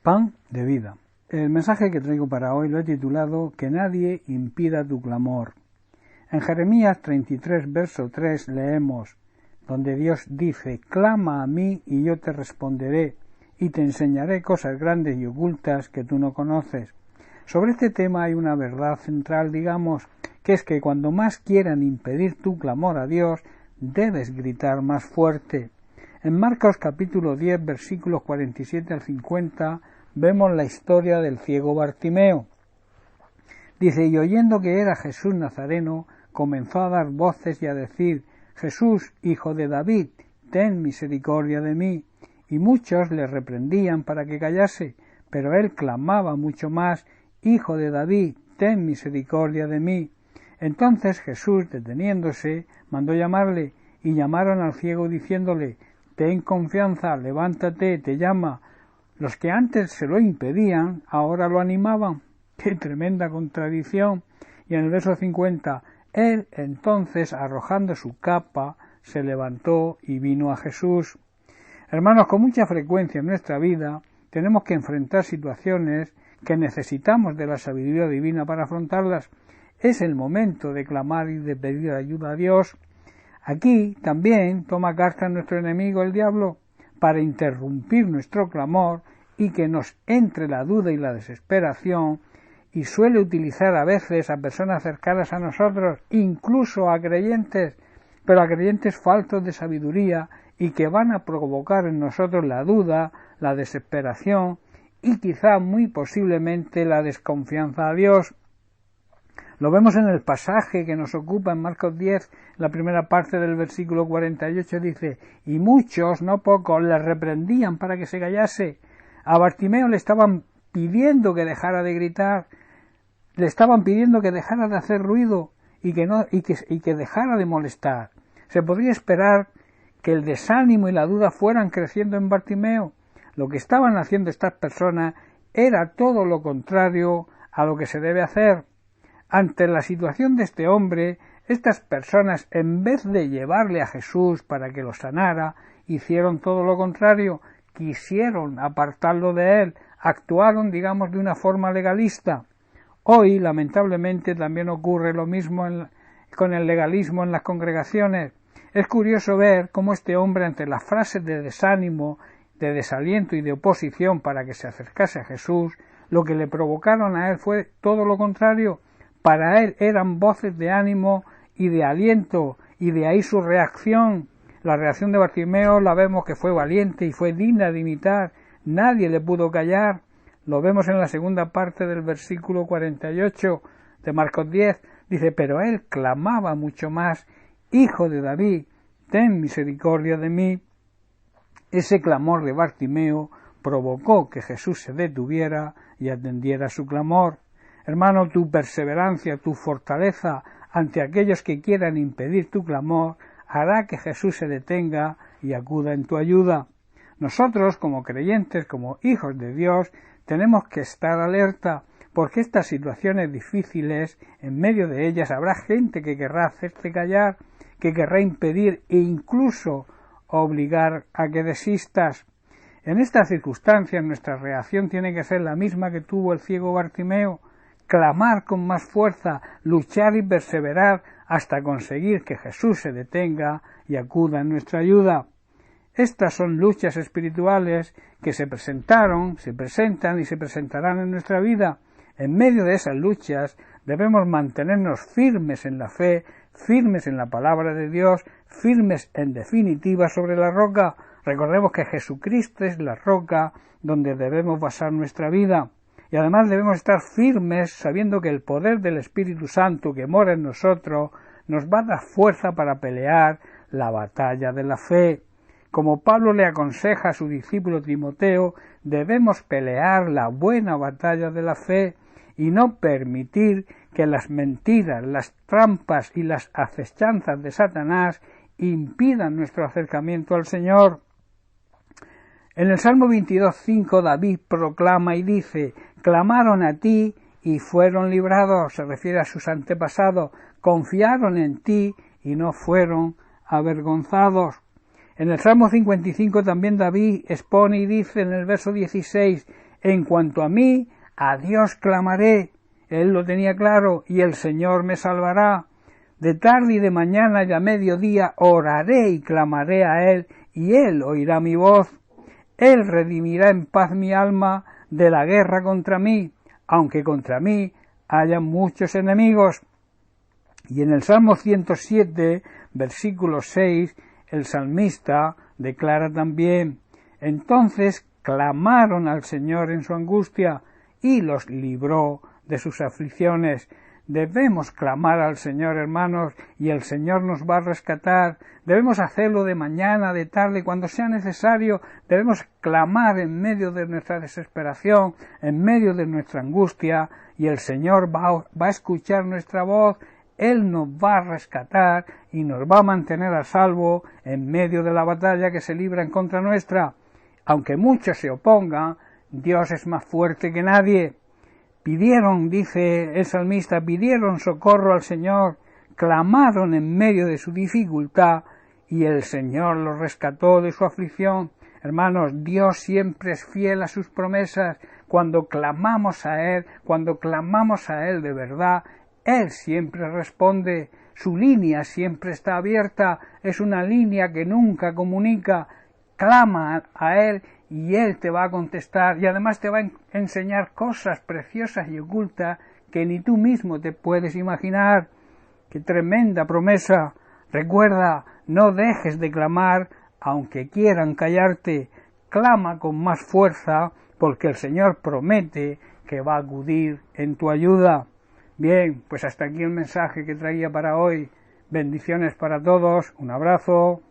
Pan de vida. El mensaje que traigo para hoy lo he titulado Que nadie impida tu clamor. En Jeremías 33, verso 3 leemos, donde Dios dice, clama a mí y yo te responderé, y te enseñaré cosas grandes y ocultas que tú no conoces. Sobre este tema hay una verdad central, digamos, que es que cuando más quieran impedir tu clamor a Dios, debes gritar más fuerte. En Marcos capítulo 10, versículos 47 al 50, vemos la historia del ciego Bartimeo. Dice, y oyendo que era Jesús Nazareno, comenzó a dar voces y a decir, Jesús, hijo de David, ten misericordia de mí. Y muchos le reprendían para que callase, pero él clamaba mucho más, Hijo de David, ten misericordia de mí. Entonces Jesús, deteniéndose, mandó llamarle, y llamaron al ciego diciéndole, ten confianza, levántate, te llama. Los que antes se lo impedían, ahora lo animaban. ¡Qué tremenda contradicción! Y en el verso 50, él entonces, arrojando su capa, se levantó y vino a Jesús. Hermanos, con mucha frecuencia en nuestra vida tenemos que enfrentar situaciones que necesitamos de la sabiduría divina para afrontarlas. Es el momento de clamar y de pedir ayuda a Dios. Aquí también toma carta nuestro enemigo el diablo para interrumpir nuestro clamor y que nos entre la duda y la desesperación, y suele utilizar a veces a personas cercanas a nosotros, incluso a creyentes, pero a creyentes faltos de sabiduría y que van a provocar en nosotros la duda, la desesperación y quizá muy posiblemente la desconfianza a Dios. Lo vemos en el pasaje que nos ocupa en Marcos 10, la primera parte del versículo 48 dice, y muchos, no pocos, le reprendían para que se callase. A Bartimeo le estaban pidiendo que dejara de gritar, le estaban pidiendo que dejara de hacer ruido y que dejara de molestar. Se podría esperar que el desánimo y la duda fueran creciendo en Bartimeo. Lo que estaban haciendo estas personas era todo lo contrario a lo que se debe hacer. Ante la situación de este hombre, estas personas, en vez de llevarle a Jesús para que lo sanara, hicieron todo lo contrario, quisieron apartarlo de él, actuaron, digamos, de una forma legalista. Hoy, lamentablemente, también ocurre lo mismo con el legalismo en las congregaciones. Es curioso ver cómo este hombre, ante las frases de desánimo, de desaliento y de oposición para que se acercase a Jesús, lo que le provocaron a él fue todo lo contrario. Para él eran voces de ánimo y de aliento, y de ahí su reacción. La reacción de Bartimeo la vemos que fue valiente y fue digna de imitar. Nadie le pudo callar. Lo vemos en la segunda parte del versículo 48 de Marcos 10. Dice, pero él clamaba mucho más, Hijo de David, ten misericordia de mí. Ese clamor de Bartimeo provocó que Jesús se detuviera y atendiera su clamor. Hermano, tu perseverancia, tu fortaleza ante aquellos que quieran impedir tu clamor hará que Jesús se detenga y acuda en tu ayuda. Nosotros, como creyentes, como hijos de Dios, tenemos que estar alerta, porque estas situaciones difíciles, en medio de ellas habrá gente que querrá hacerte callar, que querrá impedir e incluso obligar a que desistas. En estas circunstancias nuestra reacción tiene que ser la misma que tuvo el ciego Bartimeo, clamar con más fuerza, luchar y perseverar hasta conseguir que Jesús se detenga y acuda en nuestra ayuda. Estas son luchas espirituales que se presentaron, se presentan y se presentarán en nuestra vida. En medio de esas luchas debemos mantenernos firmes en la fe, firmes en la palabra de Dios, firmes en definitiva sobre la roca. Recordemos que Jesucristo es la roca donde debemos basar nuestra vida. Y además debemos estar firmes sabiendo que el poder del Espíritu Santo que mora en nosotros nos va a dar fuerza para pelear la batalla de la fe. Como Pablo le aconseja a su discípulo Timoteo, debemos pelear la buena batalla de la fe y no permitir que las mentiras, las trampas y las acechanzas de Satanás impidan nuestro acercamiento al Señor. En el Salmo 22:5 David proclama y dice, clamaron a ti y fueron librados, se refiere a sus antepasados, confiaron en ti y no fueron avergonzados. En el Salmo 55 también David expone y dice en el verso 16, En cuanto a mí, a Dios clamaré. Él lo tenía claro, y el Señor me salvará. De tarde y de mañana y a mediodía oraré y clamaré a Él, y Él oirá mi voz. Él redimirá en paz mi alma de la guerra contra mí, aunque contra mí haya muchos enemigos. Y en el Salmo 107, versículo 6, el salmista declara también: entonces clamaron al Señor en su angustia, y los libró de sus aflicciones. Debemos clamar al Señor, hermanos, y el Señor nos va a rescatar. Debemos hacerlo de mañana, de tarde, cuando sea necesario. Debemos clamar en medio de nuestra desesperación, en medio de nuestra angustia, y el Señor va a escuchar nuestra voz. Él nos va a rescatar y nos va a mantener a salvo en medio de la batalla que se libra en contra nuestra. Aunque muchos se opongan, Dios es más fuerte que nadie. Pidieron, dice el salmista, pidieron socorro al Señor, clamaron en medio de su dificultad, y el Señor los rescató de su aflicción. Hermanos, Dios siempre es fiel a sus promesas. Cuando clamamos a Él de verdad, Él siempre responde. Su línea siempre está abierta, es una línea que nunca comunica. Clama a Él y Él te va a contestar, y además te va a enseñar cosas preciosas y ocultas que ni tú mismo te puedes imaginar. ¡Qué tremenda promesa! Recuerda, no dejes de clamar, aunque quieran callarte. Clama con más fuerza, porque el Señor promete que va a acudir en tu ayuda. Bien, pues hasta aquí el mensaje que traía para hoy. Bendiciones para todos, un abrazo.